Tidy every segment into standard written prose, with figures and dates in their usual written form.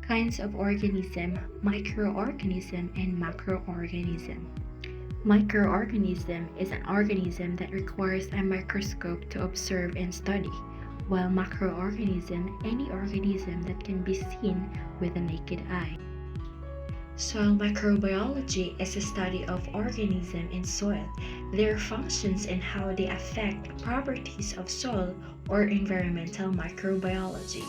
Kinds of organism: microorganism and macroorganism. Microorganism is an organism that requires a microscope to observe and study, while macroorganism any organism that can be seen with the naked eye. Soil microbiology is the study of organisms in soil, their functions and how they affect properties of soil or environmental microbiology.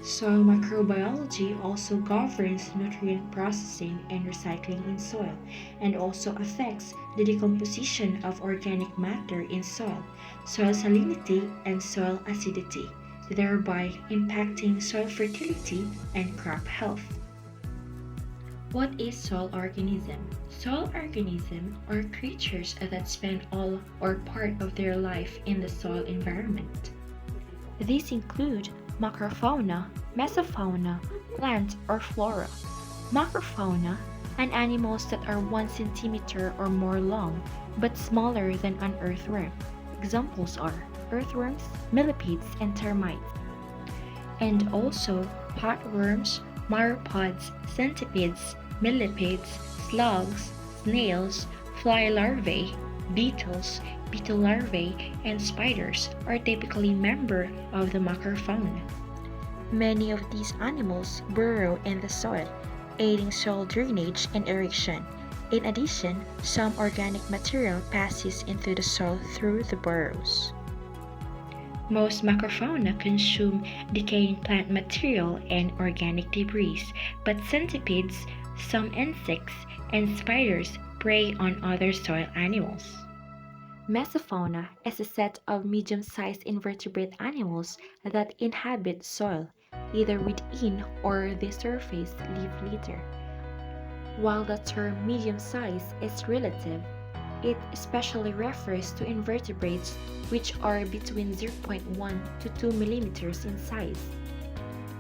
Soil microbiology also governs nutrient processing and recycling in soil and also affects the decomposition of organic matter in soil, soil salinity, and soil acidity, thereby impacting soil fertility and crop health. What is soil organism? Soil organisms are creatures that spend all or part of their life in the soil environment. These include macrofauna, mesofauna, plant or flora. Macrofauna, and animals that are 1 centimeter or more long, but smaller than an earthworm. Examples are earthworms, millipedes, and termites. And also potworms, myropods, centipedes, millipedes, slugs, snails, fly larvae, beetles, beetle larvae, and spiders are typically members of the macrofauna. Many of these animals burrow in the soil, aiding soil drainage and aeration. In addition, some organic material passes into the soil through the burrows. Most macrofauna consume decaying plant material and organic debris, but centipedes, some insects, and spiders prey on other soil animals. Mesofauna is a set of medium-sized invertebrate animals that inhabit soil, either within or the surface leaf litter. While the term medium size is relative, it especially refers to invertebrates which are between 0.1 to 2 millimeters in size.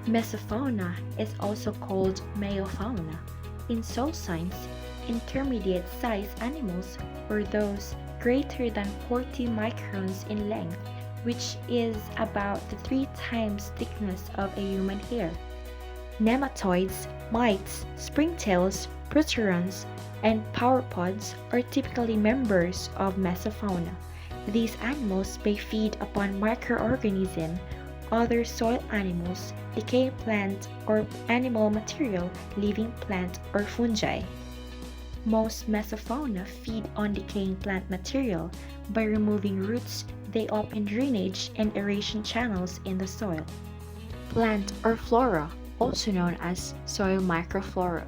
Mesofauna is also called meiofauna. In soil science, intermediate-sized animals or those greater than 40 microns in length, which is about the 3 times thickness of a human hair. Nematoids, mites, springtails, proturans, and pauropods are typically members of mesofauna. These animals may feed upon microorganisms, other soil animals, decaying plant or animal material, living plant, or fungi. Most mesofauna feed on decaying plant material. By removing roots, they open drainage and aeration channels in the soil. Plant or flora, also known as soil microflora,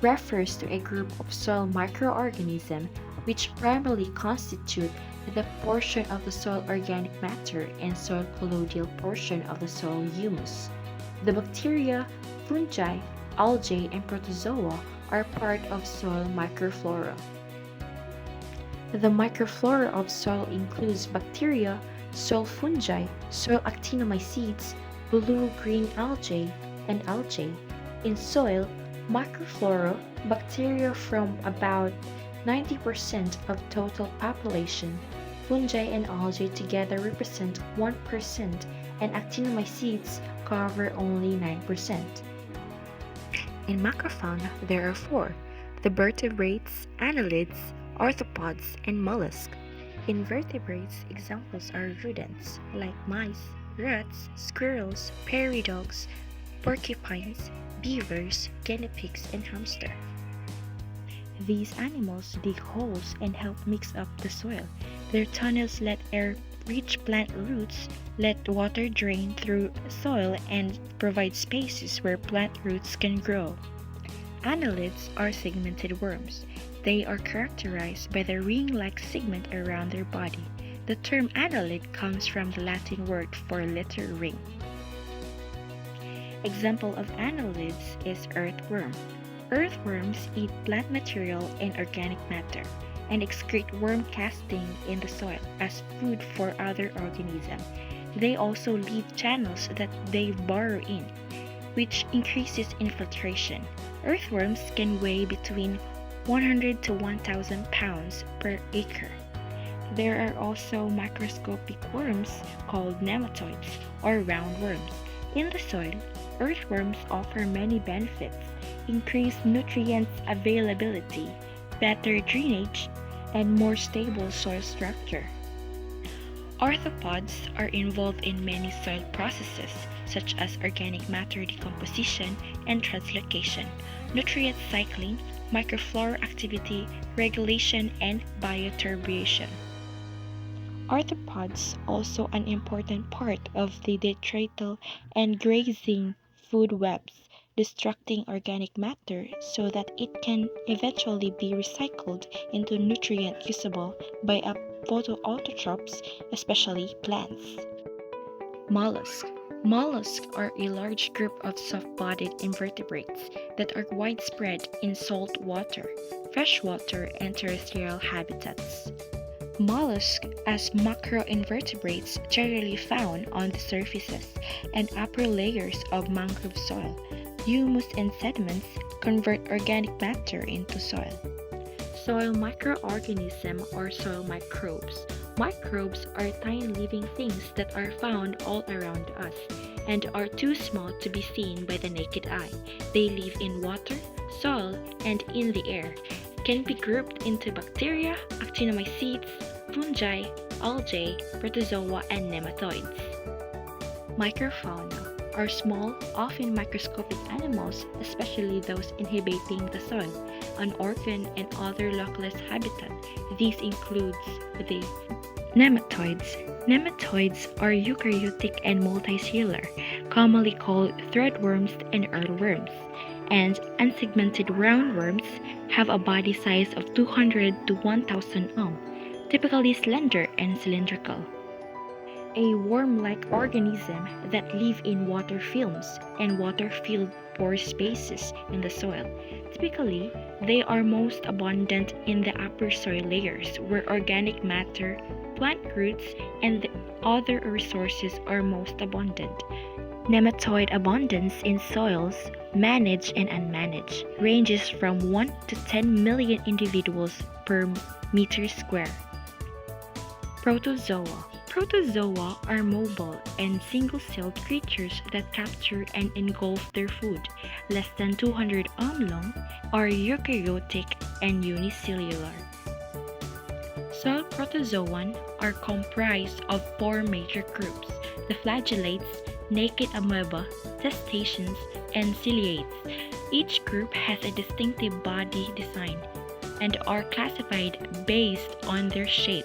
refers to a group of soil microorganisms which primarily constitute the portion of the soil organic matter and soil colloidal portion of the soil humus. The bacteria, fungi, algae, and protozoa are part of soil microflora. The microflora of soil includes bacteria, soil fungi, soil actinomycetes, blue-green algae, and algae. In soil microflora, bacteria from about 90% of total population, fungi and algae together represent 1%, and actinomycetes cover only 9%. In macrofauna, there are 4: the vertebrates, annelids, arthropods, and mollusks. In vertebrates, examples are rodents like mice, rats, squirrels, prairie dogs, porcupines, beavers, guinea pigs, and hamster. These animals dig holes and help mix up the soil. Their tunnels let air reach plant roots, let water drain through soil, and provide spaces where plant roots can grow. Annelids are segmented worms. They are characterized by the ring-like segment around their body. The term annelid comes from the Latin word for little ring. Example of annelids is earthworm. Earthworms eat plant material and organic matter and excrete worm casting in the soil as food for other organisms. They also leave channels that they burrow in, which increases infiltration. Earthworms can weigh between 100 to 1,000 pounds per acre. There are also microscopic worms called nematoids or roundworms. In the soil, earthworms offer many benefits: increased nutrients availability, better drainage, and more stable soil structure. Arthropods are involved in many soil processes, such as organic matter decomposition and translocation, nutrient cycling, microflora activity, regulation, and bioturbiation. Arthropods also an important part of the detrital and grazing food webs, destructing organic matter so that it can eventually be recycled into nutrient usable by photoautotrophs, especially plants. Mollusks. Mollusks are a large group of soft-bodied invertebrates that are widespread in salt water, freshwater, and terrestrial habitats. Mollusks as macroinvertebrates generally found on the surfaces and upper layers of mangrove soil. Humus and sediments convert organic matter into soil. Soil microorganisms or soil microbes. Microbes are tiny living things that are found all around us and are too small to be seen by the naked eye. They live in water, soil, and in the air. Can be grouped into bacteria, actinomycetes, fungi, algae, protozoa, and nematodes. Microfauna are small, often microscopic animals, especially those inhabiting the soil, an organ, and other localized habitat. These includes the nematodes. Nematodes are eukaryotic and multicellular, commonly called threadworms and earthworms, and unsegmented roundworms have a body size of 200 to 1000 ohm, typically slender and cylindrical. A worm-like organism that live in water films and water-filled pore spaces in the soil. Typically, they are most abundant in the upper soil layers where organic matter, plant roots, and the other resources are most abundant. Nematode abundance in soils, managed and unmanaged, ranges from 1 to 10 million individuals per meter square. Protozoa. Protozoa are mobile and single-celled creatures that capture and engulf their food, less than 200 ohm long, are eukaryotic and unicellular. Soil protozoan are comprised of four major groups: the flagellates, naked amoeba, cetaceans, and ciliates. Each group has a distinctive body design and are classified based on their shape.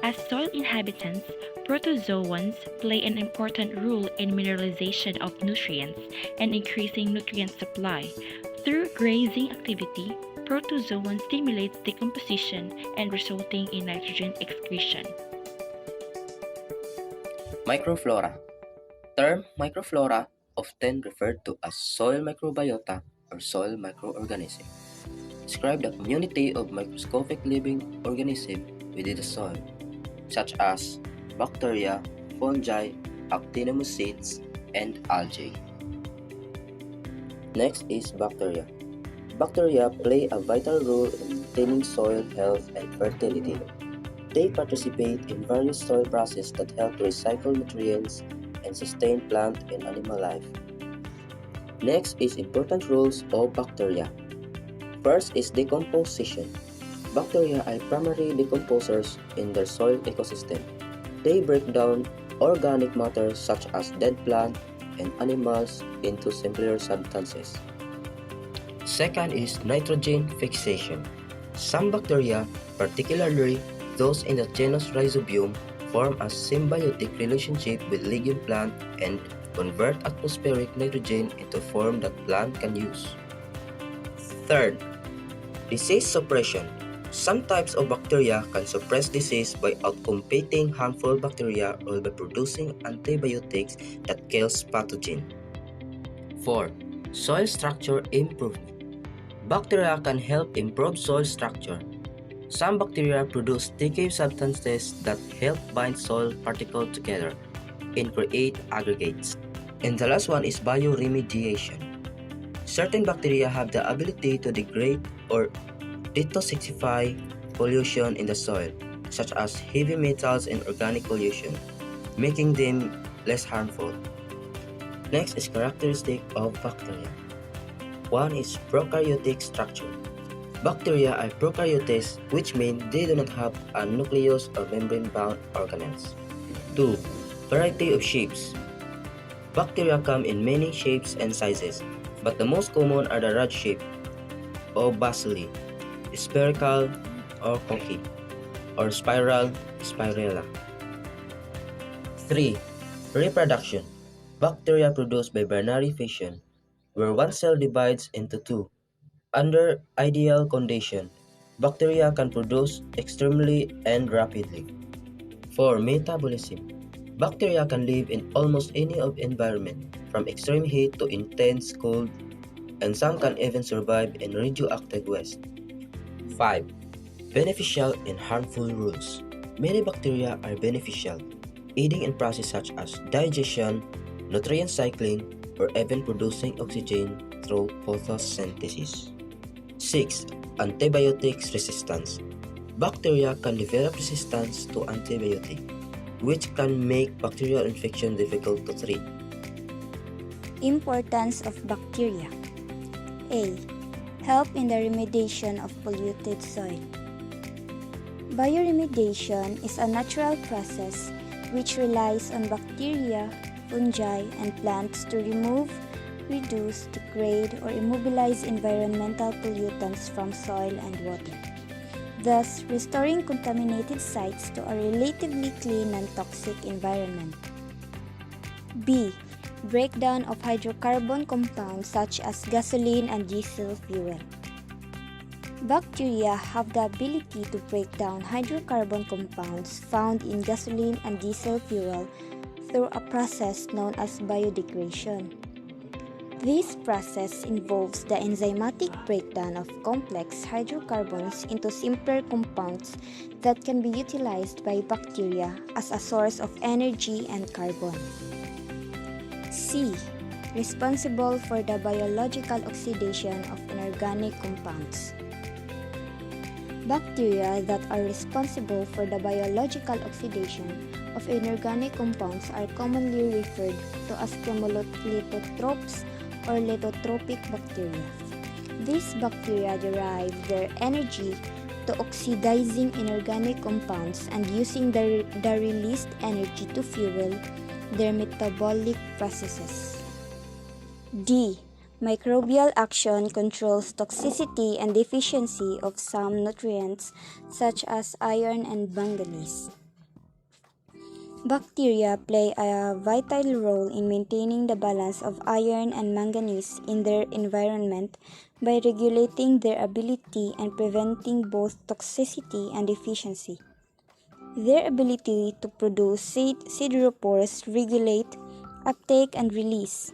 As soil inhabitants, protozoans play an important role in mineralization of nutrients and increasing nutrient supply. Through grazing activity, protozoan stimulates decomposition and resulting in nitrogen excretion. Microflora. Term microflora often referred to as soil microbiota or soil microorganism. Describe the community of microscopic living organisms within the soil, such as bacteria, fungi, actinomycetes, and algae. Next is bacteria. Bacteria play a vital role in maintaining soil health and fertility. They participate in various soil processes that help to recycle nutrients and sustain plant and animal life. Next is important roles of bacteria. First is decomposition. Bacteria are primary decomposers in their soil ecosystem. They break down organic matter such as dead plant and animals into simpler substances. Second is nitrogen fixation. Some bacteria, particularly those in the genus Rhizobium, form a symbiotic relationship with legume plant and convert atmospheric nitrogen into form that plant can use. Third, disease suppression. Some types of bacteria can suppress disease by outcompeting harmful bacteria or by producing antibiotics that kills pathogen. 4. Soil structure improvement. Bacteria can help improve soil structure. Some bacteria produce sticky substances that help bind soil particles together and create aggregates. And the last one is bioremediation. Certain bacteria have the ability to degrade or detoxify pollution in the soil, such as heavy metals and organic pollution, making them less harmful. Next is characteristic of bacteria. One is prokaryotic structure. Bacteria are prokaryotes, which means they do not have a nucleus or membrane-bound organelles. 2. Variety of shapes. Bacteria come in many shapes and sizes, but the most common are the rod shape, or bacilli, spherical, or corky, or spiral, spirella. 3. Reproduction. Bacteria produce by binary fission, where one cell divides into two. Under ideal condition, bacteria can produce extremely and rapidly. 4. Metabolism. Bacteria can live in almost any environment, from extreme heat to intense cold, and some can even survive in radioactive waste. 5. Beneficial and harmful rules. Many bacteria are beneficial, aiding in processes such as digestion, nutrient cycling, or even producing oxygen through photosynthesis. 6. Antibiotics resistance. Bacteria can develop resistance to antibiotic, which can make bacterial infection difficult to treat. Importance of bacteria. A. Help in the remediation of polluted soil. Bioremediation is a natural process which relies on bacteria, fungi, and plants to remove, reduce, degrade, or immobilize environmental pollutants from soil and water, thus restoring contaminated sites to a relatively clean and toxic environment. B. Breakdown of hydrocarbon compounds such as gasoline and diesel fuel. Bacteria have the ability to break down hydrocarbon compounds found in gasoline and diesel fuel through a process known as biodegradation. This process involves the enzymatic breakdown of complex hydrocarbons into simpler compounds that can be utilized by bacteria as a source of energy and carbon. C. Responsible for the biological oxidation of inorganic compounds. Bacteria that are responsible for the biological oxidation of inorganic compounds are commonly referred to as chemolithotropes or lithotropic bacteria. These bacteria derive their energy to oxidizing inorganic compounds and using the released energy to fuel their metabolic processes. D. Microbial action controls toxicity and deficiency of some nutrients such as iron and manganese. Bacteria play a vital role in maintaining the balance of iron and manganese in their environment by regulating their ability and preventing both toxicity and deficiency. Their ability to produce sideropores regulate uptake and release,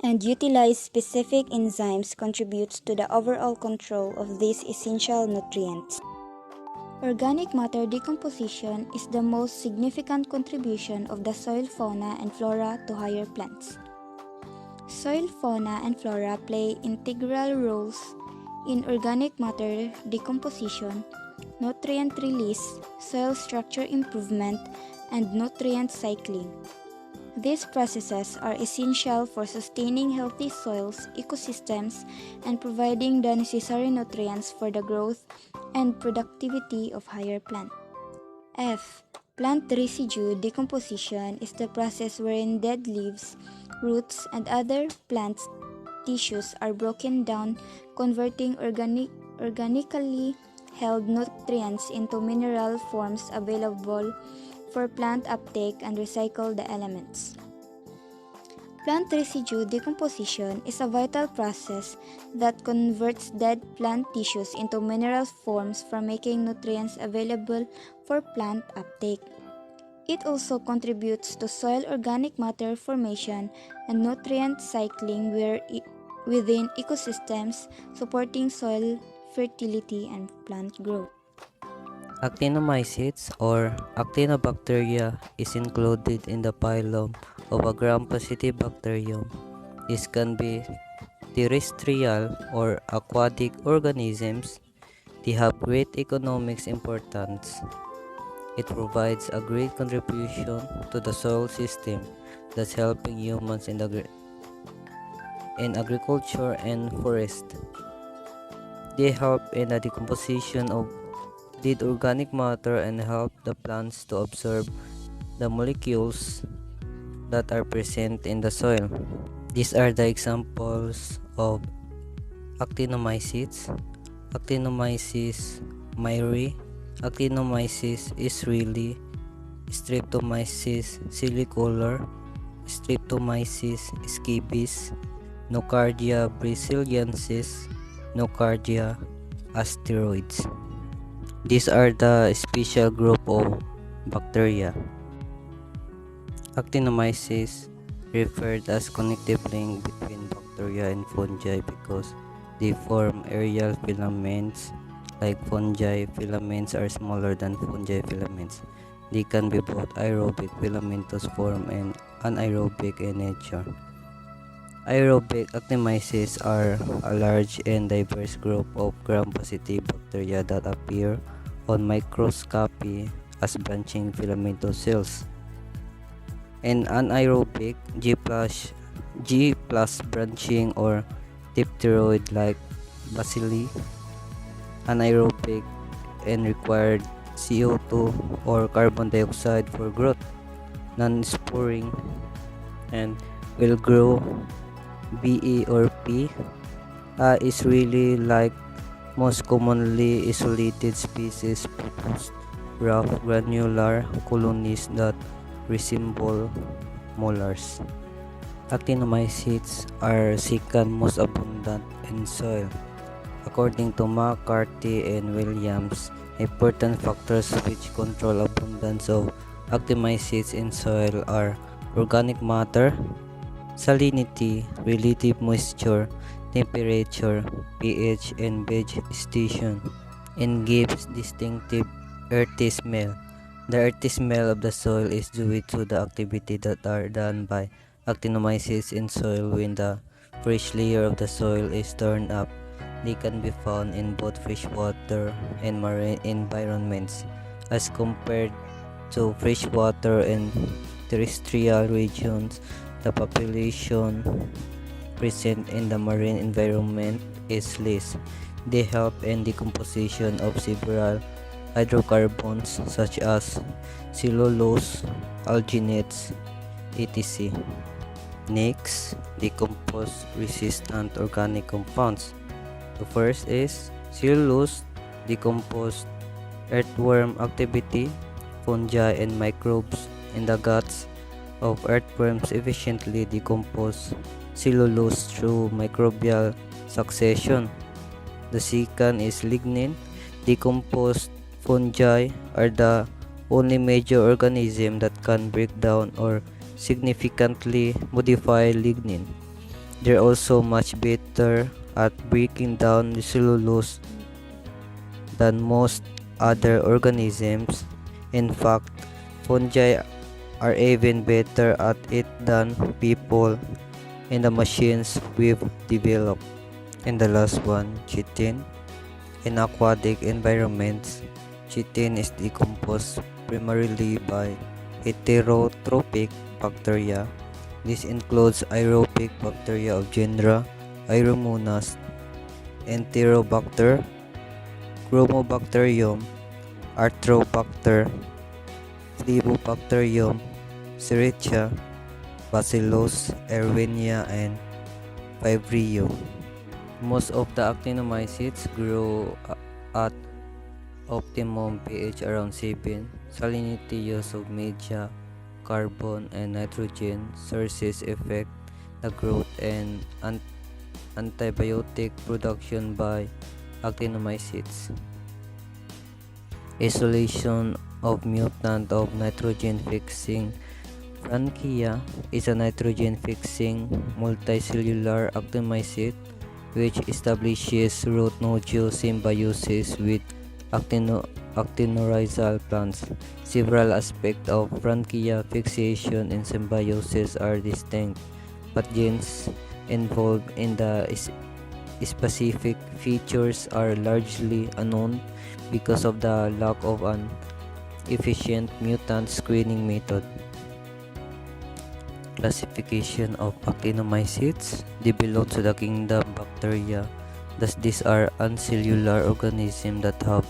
and utilize specific enzymes contributes to the overall control of these essential nutrients. Organic matter decomposition is the most significant contribution of the soil fauna and flora to higher plants. Soil fauna and flora play integral roles in organic matter decomposition, nutrient release, soil structure improvement, and nutrient cycling. These processes are essential for sustaining healthy soils, ecosystems, and providing the necessary nutrients for the growth and productivity of higher plants. F. Plant residue decomposition is the process wherein dead leaves, roots, and other plant tissues are broken down, converting organically held nutrients into mineral forms available for plant uptake and recycle the elements. Plant residue decomposition is a vital process that converts dead plant tissues into mineral forms for making nutrients available for plant uptake. It also contributes to soil organic matter formation and nutrient cycling within ecosystems, supporting soil fertility and plant growth. Actinomycetes or actinobacteria is included in the phylum of a gram-positive bacterium. This can be terrestrial or aquatic organisms. They have great economic importance. It provides a great contribution to the soil system thus helping humans in agriculture and forest. They help in the decomposition of dead organic matter and help the plants to absorb the molecules that are present in the soil. These are the examples of actinomycetes: Actinomyces myri, Actinomyces israeli, Streptomyces silicolor, Streptomyces scabies, Nocardia brasiliensis, Nocardia asteroids. These are the special group of bacteria. Actinomyces referred as connective link between bacteria and fungi because they form aerial filaments. Like fungi, filaments are smaller than fungi filaments. They can be both aerobic filamentous form and anaerobic in nature. Aerobic actinomyces are a large and diverse group of gram-positive bacteria that appear on microscopy as branching filamentous cells. And anaerobic G plus branching or dipteroid like bacilli, anaerobic and required CO2 or carbon dioxide for growth, non-sporing, and will grow BE or P is really like most commonly isolated species produce rough granular colonies that resemble molars. Actinomycetes are second most abundant in soil. According to McCarthy and Williams, important factors which control abundance of actinomycetes in soil are organic matter, salinity, relative moisture, temperature, pH, and vegetation, and gives distinctive earthy smell. The earthy smell of the soil is due to the activity that are done by actinomycetes in soil when the fresh layer of the soil is turned up. They can be found in both freshwater and marine environments as compared to freshwater and terrestrial regions. The population present in the marine environment is less. They help in decomposition of several hydrocarbons such as cellulose, alginates, etc. Next, decompose resistant organic compounds. The first is cellulose, decomposed earthworm activity. Fungi and microbes in the guts of earthworms efficiently decompose cellulose through microbial succession. The second is lignin. Decomposed fungi are the only major organism that can break down or significantly modify lignin. They're also much better at breaking down the cellulose than most other organisms. In fact, fungi are even better at it than people and the machines we've developed. And the last one, chitin. In aquatic environments, chitin is decomposed primarily by heterotrophic bacteria. This includes aerobic bacteria of genera Aeromonas, Enterobacter, Chromobacterium, Arthropacter, Flebobacterium, Serratia, Bacillus, Erwinia, and Vibrio. Most of the actinomycetes grow at optimum pH around 7. Salinity use of media, carbon, and nitrogen sources affect the growth and antibiotic production by actinomycetes. Isolation of mutant of nitrogen-fixing Frankia is a nitrogen-fixing multicellular actinomycete which establishes root nodule symbiosis with actinorhizal plants. Several aspects of Frankia fixation and symbiosis are distinct, but genes involved in the specific features are largely unknown because of the lack of an efficient mutant screening method. Classification of actinomycetes. They belong to the kingdom Bacteria. Thus, these are uncellular organisms that have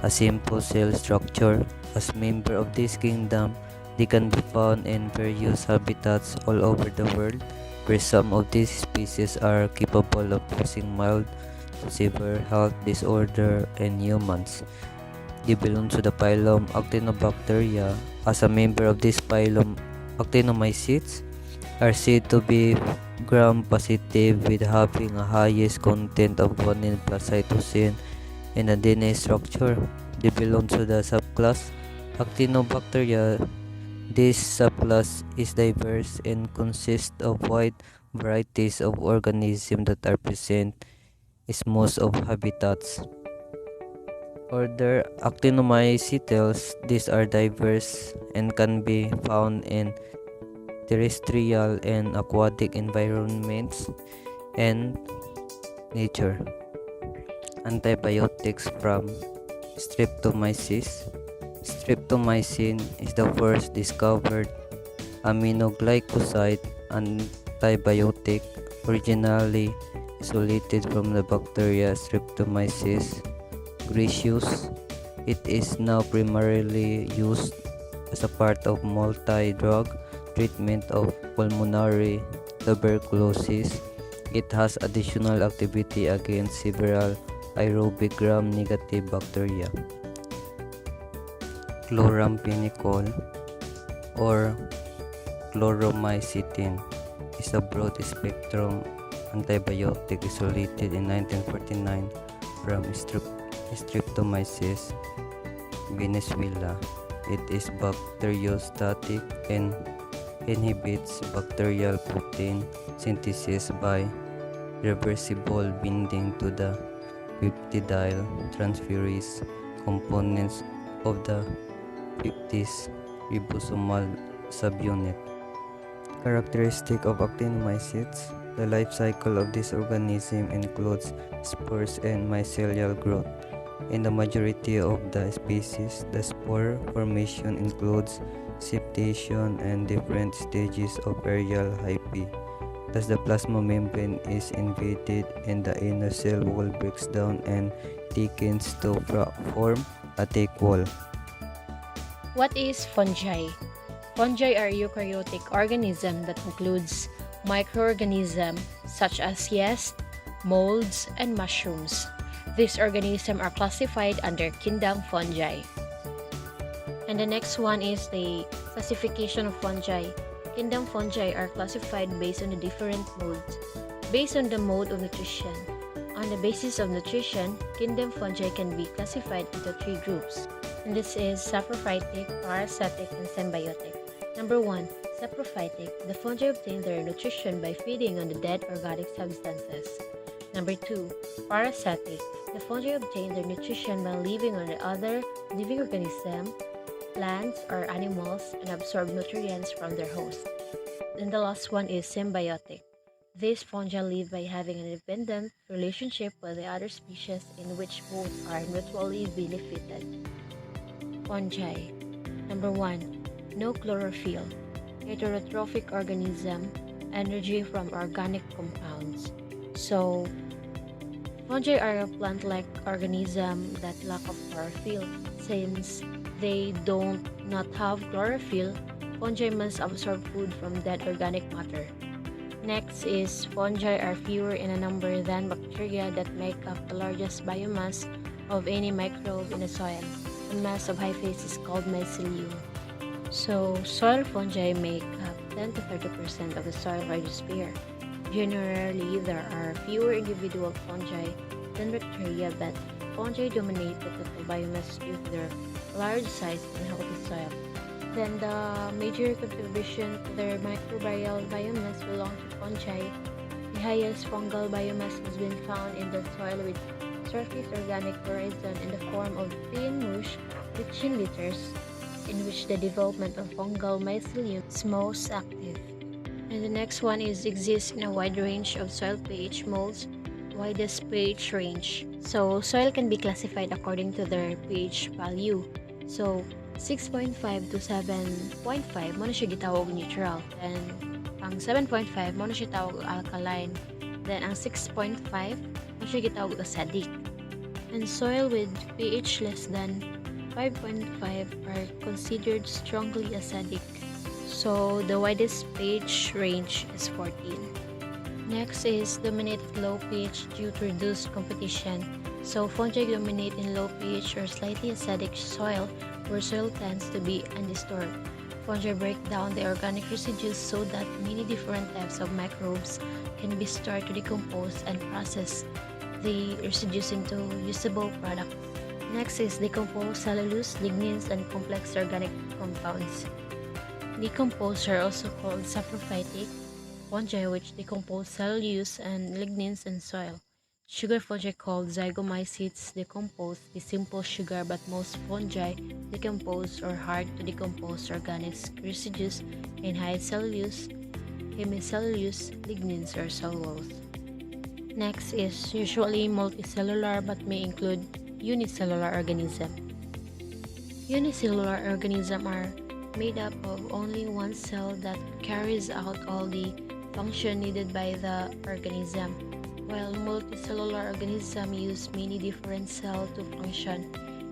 a simple cell structure. As member of this kingdom, they can be found in various habitats all over the world, where some of these species are capable of causing mild to severe health disorder in humans. They belong to the phylum Actinobacteria. As a member of this phylum, actinomycetes are said to be gram-positive, with having a highest content of guanine plus cytosine in a DNA structure. They belong to the subclass Actinobacteria. This subclass is diverse and consists of wide varieties of organisms that are present in most of habitats. Order Actinomycetes. These are diverse and can be found in terrestrial and aquatic environments and nature. Antibiotics from Streptomyces. Streptomycin is the first discovered aminoglycoside antibiotic, originally isolated from the bacteria Streptomyces gracius. It is now primarily used as a part of multi-drug treatment of pulmonary tuberculosis. It has additional activity against several aerobic gram-negative bacteria. Chloramphenicol or chloromycetin is a broad-spectrum antibiotic isolated in 1949 from Streptomyces venezuela. It is bacteriostatic and inhibits bacterial protein synthesis by reversible binding to the peptidyl transferase components of the peptidase ribosomal subunit. Characteristic of actinomycetes. The life cycle of this organism includes spores and mycelial growth. In the majority of the species, the spore formation includes septation and different stages of aerial hyphae. Thus, the plasma membrane is invaded and the inner cell wall breaks down and thickens to form a thick wall. What is fungi? Fungi are eukaryotic organism that includes microorganisms such as yeast, molds, and mushrooms. These organisms are classified under kingdom fungi. And the next one is the classification of fungi. Kingdom fungi are classified based on the different modes. Based on the mode of nutrition. On the basis of nutrition, kingdom fungi can be classified into three groups. And this is saprophytic, parasitic, and symbiotic. Number 1. Saprophytic. The fungi obtain their nutrition by feeding on the dead organic substances. Number 2. Parasitic. The fungi obtain their nutrition by living on the other living organism, plants, or animals, and absorb nutrients from their host. And the last one is symbiotic. These fungi live by having an independent relationship with the other species in which both are mutually benefited. Fungi. Number 1. No chlorophyll. Heterotrophic organism. Energy from organic compounds. So, fungi are a plant-like organism that lack of chlorophyll. Since they don't not have chlorophyll, fungi must absorb food from dead organic matter. Next is fungi are fewer in a number than bacteria that make up the largest biomass of any microbe in the soil. The mass of hyphae is called mycelium. So, soil fungi make up 10 to 30% of the soil rhizosphere. Generally, there are fewer individual fungi than bacteria, but fungi dominate the total biomass due to their large size and healthy soil. Then the major contribution to their microbial biomass belong to fungi. The highest fungal biomass has been found in the soil with surface organic horizon in the form of thin mush rich in litters, in which the development of fungal mycelium is most active. And the next one is exists in a wide range of soil pH modes, widest pH range. So soil can be classified according to their pH value. So 6.5 to 7.5 mo na siya gitawag neutral. And Ang 7.5 mo na siya tawag og alkaline. Then ang 6.5 mo siya gitawag og acidic. And soil with pH less than 5.5 are considered strongly acidic. So the widest pH range is 14. Next is dominate at low pH due to reduced competition. So fungi dominate in low pH or slightly acidic soil where soil tends to be undisturbed. Fungi break down the organic residues so that many different types of microbes can be stored to decompose and process the residues into usable products. Next is decompose cellulose, lignins, and complex organic compounds. Decomposed are also called saprophytic fungi which decompose cellulose and lignins in soil. Sugar fungi called zygomycetes decompose the simple sugar, but most fungi decompose or hard to decompose organic residues in high cellulose, hemicellulose, lignins, or cellulose. Next is usually multicellular but may include unicellular organism. Unicellular organisms are made up of only one cell that carries out all the function needed by the organism, while multicellular organisms use many different cells to function.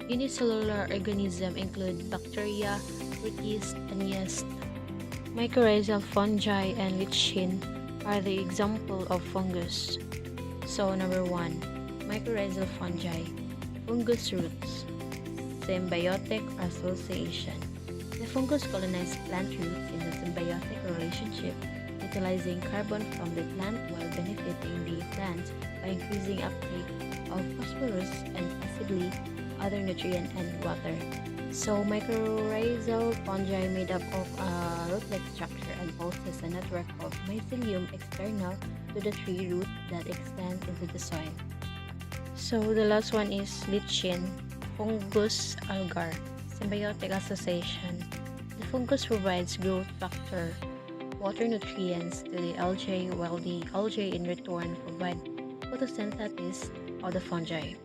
Unicellular organisms include bacteria, protists, and yeast. Mycorrhizal fungi and lichen are the example of fungus. So number 1, mycorrhizal fungi, fungus roots, symbiotic association. The fungus colonize plant roots in a symbiotic relationship, utilizing carbon from the plant while benefiting the plant by increasing uptake of phosphorus and possibly other nutrients and water. So mycorrhizal fungi made up of a root-like structure and possess a network of mycelium external to the tree root that extends into the soil. So the last one is lichen, fungus agar, symbiotic association. The fungus provides growth factor, water nutrients to the algae, while the algae in return provide photosynthesis of the fungi.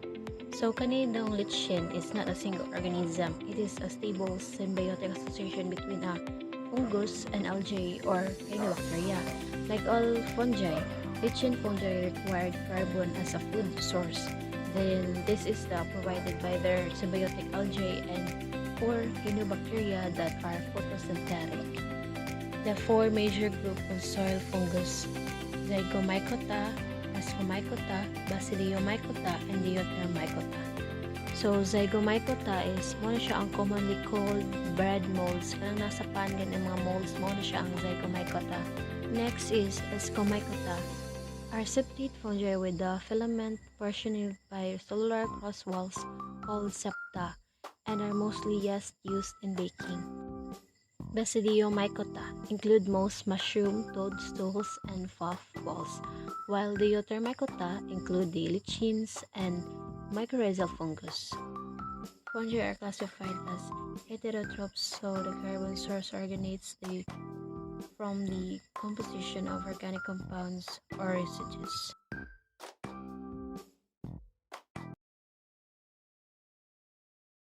So kanidang lichen is not a single organism. It is a stable symbiotic association between a fungus and algae or cyanobacteria. Like all fungi, lichen fungi required carbon as a food source. Then this is provided by their symbiotic algae and or cyanobacteria that are photosynthetic. The four major groups of soil fungus: Zygomycota, Ascomycota, Basidiomycota, and Deuteromycota. So Zygomycota is mo na siya ang commonly called bread molds. Kanang nasa pan gan ang mga molds mo na siya ang Zygomycota. Next is Ascomycota, are septate fungi with the filament portion by cellular cross walls called septa and are mostly used in baking. Basidiomycota include most mushroom, toadstools, and puffballs, while Deuteromycota include the lichens and mycorrhizal fungus. Fungi are classified as heterotrophs, so the carbon source originates from the composition of organic compounds or residues.